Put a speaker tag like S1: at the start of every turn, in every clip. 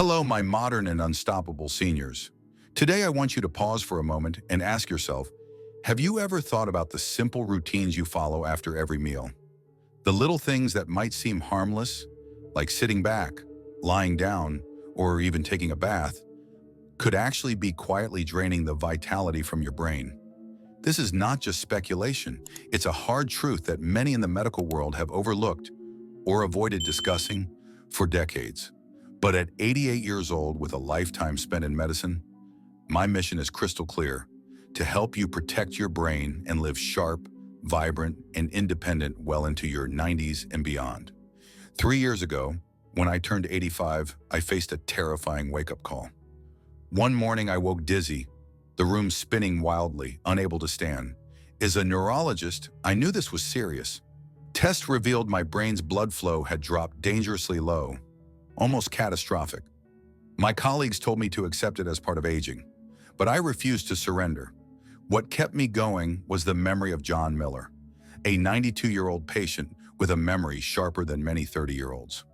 S1: Hello, my modern and unstoppable seniors. Today I want you to pause for a moment and ask yourself, have you ever thought about the simple routines you follow after every meal? The little things that might seem harmless, like sitting back, lying down, or even taking a bath, could actually be quietly draining the vitality from your brain. This is not just speculation, it's a hard truth that many in the medical world have overlooked or avoided discussing for decades. But at 88 years old with a lifetime spent in medicine, my mission is crystal clear: to help you protect your brain and live sharp, vibrant, and independent well into your 90s and beyond. 3 years ago, when I turned 85, I faced a terrifying wake-up call. One morning I woke dizzy, the room spinning wildly, unable to stand. As a neurologist, I knew this was serious. Tests revealed my brain's blood flow had dropped dangerously low, almost catastrophic. My colleagues told me to accept it as part of aging, but I refused to surrender. What kept me going was the memory of John Miller, a 92-year-old patient with a memory sharper than many 30-year-olds.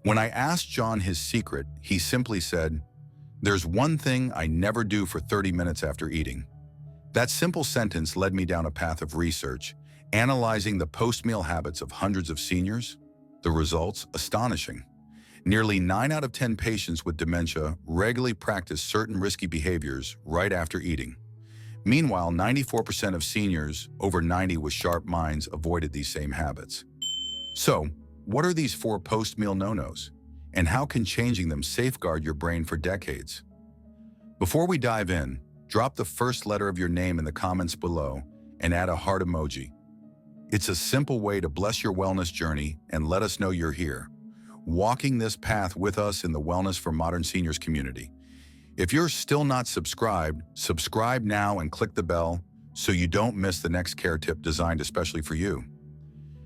S1: When I asked John his secret, he simply said, "There's one thing I never do for 30 minutes after eating." That simple sentence led me down a path of research, analyzing the post-meal habits of hundreds of seniors. The results astonishing. Nearly 9 out of 10 patients with dementia regularly practice certain risky behaviors right after eating. Meanwhile, 94% of seniors over 90 with sharp minds avoided these same habits. So, what are these 4 post-meal no-nos? And how can changing them safeguard your brain for decades? Before we dive in, drop the first letter of your name in the comments below and add a heart emoji. It's a simple way to bless your wellness journey and let us know you're here, walking this path with us in the Wellness for Modern Seniors community. If you're still not subscribed, subscribe now and click the bell so you don't miss the next care tip designed especially for you.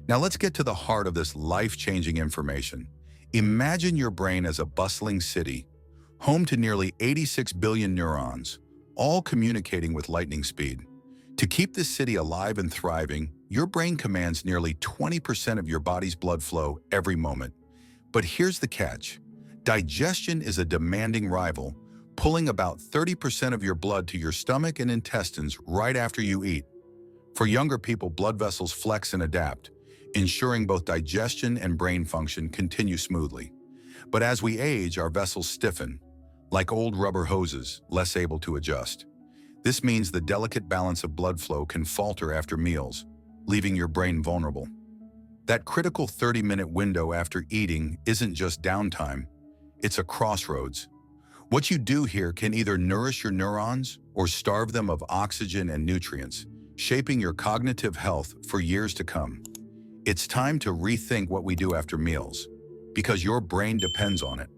S1: Now let's get to the heart of this life-changing information. Imagine your brain as a bustling city, home to nearly 86 billion neurons, all communicating with lightning speed. To keep this city alive and thriving, your brain commands nearly 20% of your body's blood flow every moment. But here's the catch. Digestion is a demanding rival, pulling about 30% of your blood to your stomach and intestines right after you eat. For younger people, blood vessels flex and adapt, ensuring both digestion and brain function continue smoothly. But as we age, our vessels stiffen, like old rubber hoses, less able to adjust. This means the delicate balance of blood flow can falter after meals, leaving your brain vulnerable. That critical 30-minute window after eating isn't just downtime, it's a crossroads. What you do here can either nourish your neurons or starve them of oxygen and nutrients, shaping your cognitive health for years to come. It's time to rethink what we do after meals, because your brain depends on it.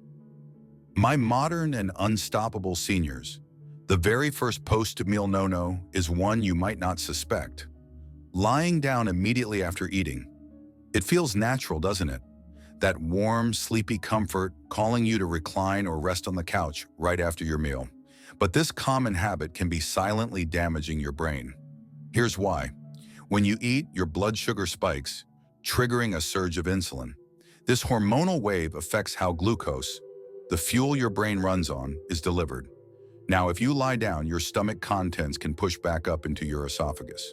S1: My modern and unstoppable seniors, the very first post-meal no-no is one you might not suspect. Lying down immediately after eating. It feels natural, doesn't it? That warm, sleepy comfort calling you to recline or rest on the couch right after your meal. But this common habit can be silently damaging your brain. Here's why. When you eat, your blood sugar spikes, triggering a surge of insulin. This hormonal wave affects how glucose, the fuel your brain runs on, is delivered. Now, if you lie down, your stomach contents can push back up into your esophagus.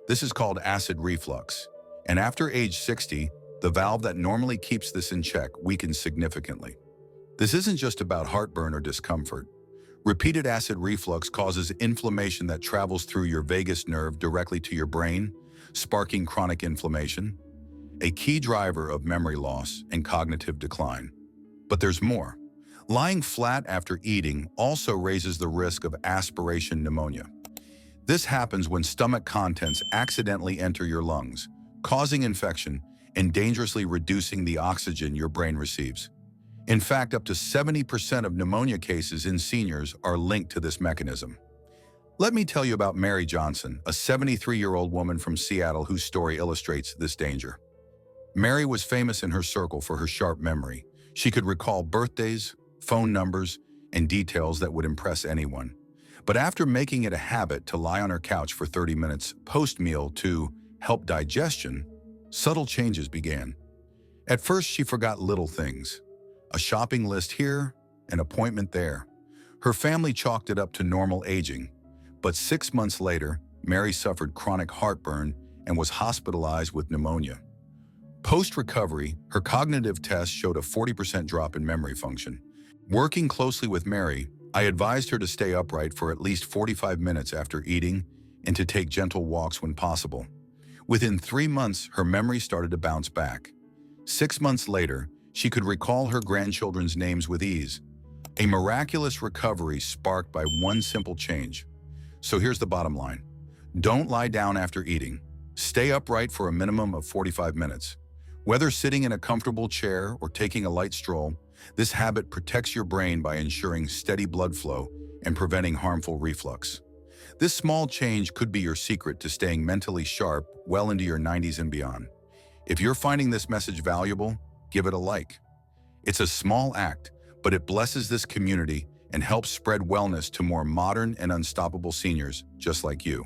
S1: This is called acid reflux. And after age 60, the valve that normally keeps this in check weakens significantly. This isn't just about heartburn or discomfort. Repeated acid reflux causes inflammation that travels through your vagus nerve directly to your brain, sparking chronic inflammation, a key driver of memory loss and cognitive decline. But there's more. Lying flat after eating also raises the risk of aspiration pneumonia. This happens when stomach contents accidentally enter your lungs, causing infection and dangerously reducing the oxygen your brain receives. In fact, up to 70% of pneumonia cases in seniors are linked to this mechanism. Let me tell you about Mary Johnson, a 73-year-old woman from Seattle whose story illustrates this danger. Mary was famous in her circle for her sharp memory. She could recall birthdays, phone numbers, and details that would impress anyone. But after making it a habit to lie on her couch for 30 minutes post-meal to help digestion, subtle changes began. At first, she forgot little things. A shopping list here, an appointment there. Her family chalked it up to normal aging, but 6 months later, Mary suffered chronic heartburn and was hospitalized with pneumonia. Post-recovery, her cognitive tests showed a 40% drop in memory function. Working closely with Mary, I advised her to stay upright for at least 45 minutes after eating and to take gentle walks when possible. Within 3 months, her memory started to bounce back. 6 months later, she could recall her grandchildren's names with ease. A miraculous recovery sparked by one simple change. So here's the bottom line. Don't lie down after eating. Stay upright for a minimum of 45 minutes. Whether sitting in a comfortable chair or taking a light stroll, this habit protects your brain by ensuring steady blood flow and preventing harmful reflux. This small change could be your secret to staying mentally sharp well into your 90s and beyond. If you're finding this message valuable, give it a like. It's a small act, but it blesses this community and helps spread wellness to more modern and unstoppable seniors just like you.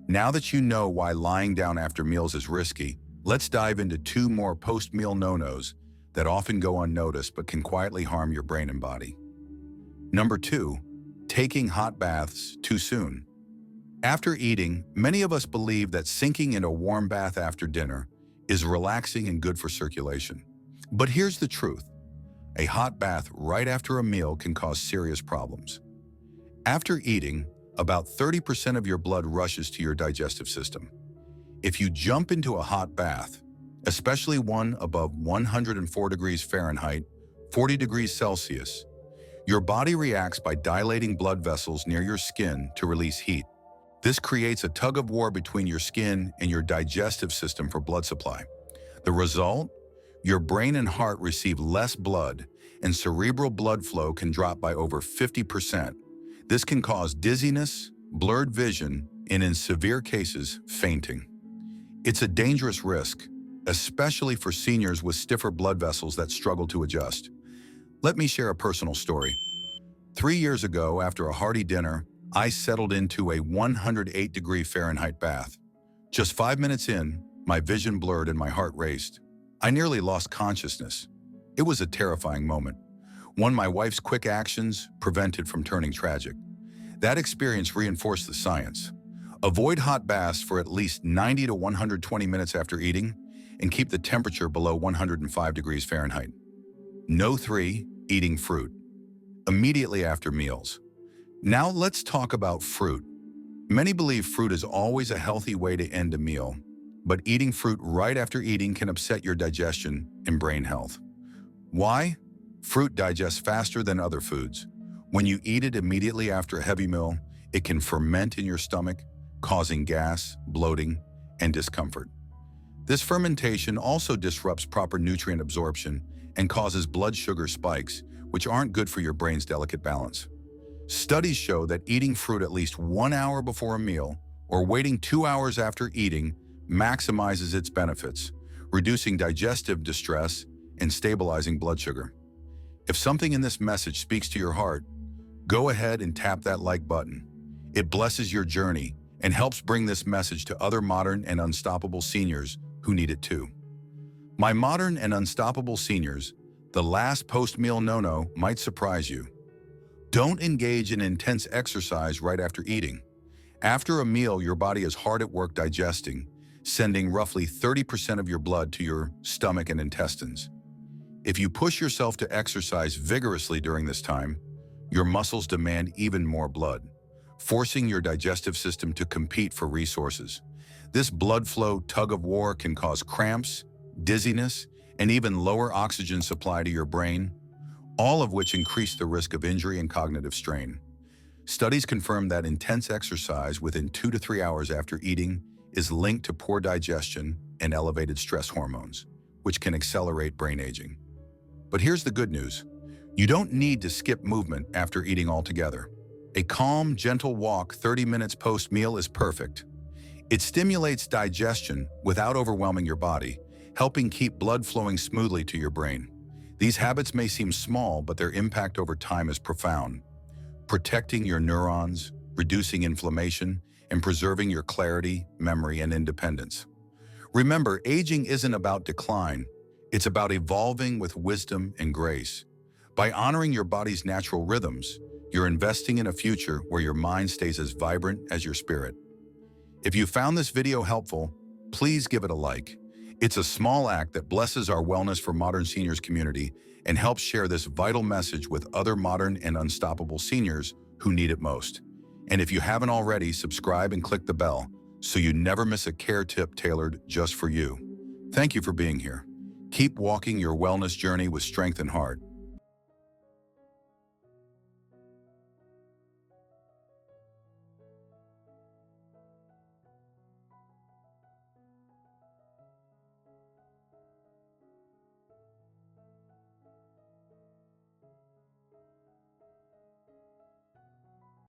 S1: Now that you know why lying down after meals is risky, let's dive into 2 more post-meal no-nos that often go unnoticed but can quietly harm your brain and body. Number 2, taking hot baths too soon. After eating, many of us believe that sinking in a warm bath after dinner is relaxing and good for circulation. But here's the truth. A hot bath right after a meal can cause serious problems. After eating, about 30% of your blood rushes to your digestive system. If you jump into a hot bath, especially one above 104 degrees Fahrenheit, 40 degrees Celsius, your body reacts by dilating blood vessels near your skin to release heat. This creates a tug-of-war between your skin and your digestive system for blood supply. The result? Your brain and heart receive less blood, and cerebral blood flow can drop by over 50%. This can cause dizziness, blurred vision, and in severe cases, fainting. It's a dangerous risk, especially for seniors with stiffer blood vessels that struggle to adjust. Let me share a personal story. 3 years ago, after a hearty dinner, I settled into a 108-degree Fahrenheit bath. Just 5 minutes in, my vision blurred and my heart raced. I nearly lost consciousness. It was a terrifying moment, one my wife's quick actions prevented from turning tragic. That experience reinforced the science. Avoid hot baths for at least 90 to 120 minutes after eating and keep the temperature below 105 degrees Fahrenheit. No 3, eating fruit. Immediately after meals. Now let's talk about fruit. Many believe fruit is always a healthy way to end a meal, but eating fruit right after eating can upset your digestion and brain health. Why? Fruit digests faster than other foods. When you eat it immediately after a heavy meal, it can ferment in your stomach, causing gas, bloating, and discomfort. This fermentation also disrupts proper nutrient absorption and causes blood sugar spikes, which aren't good for your brain's delicate balance. Studies show that eating fruit at least 1 hour before a meal or waiting 2 hours after eating maximizes its benefits, reducing digestive distress and stabilizing blood sugar. If something in this message speaks to your heart, go ahead and tap that like button. It blesses your journey and helps bring this message to other modern and unstoppable seniors who need it too. My modern and unstoppable seniors, the last post-meal no-no might surprise you. Don't engage in intense exercise right after eating. After a meal, your body is hard at work digesting, sending roughly 30% of your blood to your stomach and intestines. If you push yourself to exercise vigorously during this time, your muscles demand even more blood, forcing your digestive system to compete for resources. This blood flow tug-of-war can cause cramps, dizziness, and even lower oxygen supply to your brain, all of which increase the risk of injury and cognitive strain. Studies confirm that intense exercise within 2 to 3 hours after eating is linked to poor digestion and elevated stress hormones, which can accelerate brain aging. But here's the good news. You don't need to skip movement after eating altogether. A calm, gentle walk 30 minutes post-meal is perfect. It stimulates digestion without overwhelming your body, helping keep blood flowing smoothly to your brain. These habits may seem small, but their impact over time is profound, protecting your neurons, reducing inflammation, and preserving your clarity, memory, and independence. Remember, aging isn't about decline. It's about evolving with wisdom and grace. By honoring your body's natural rhythms, you're investing in a future where your mind stays as vibrant as your spirit. If you found this video helpful, please give it a like. It's a small act that blesses our Wellness for Modern Seniors community and helps share this vital message with other modern and unstoppable seniors who need it most. And if you haven't already, subscribe and click the bell so you never miss a care tip tailored just for you. Thank you for being here. Keep walking your wellness journey with strength and heart.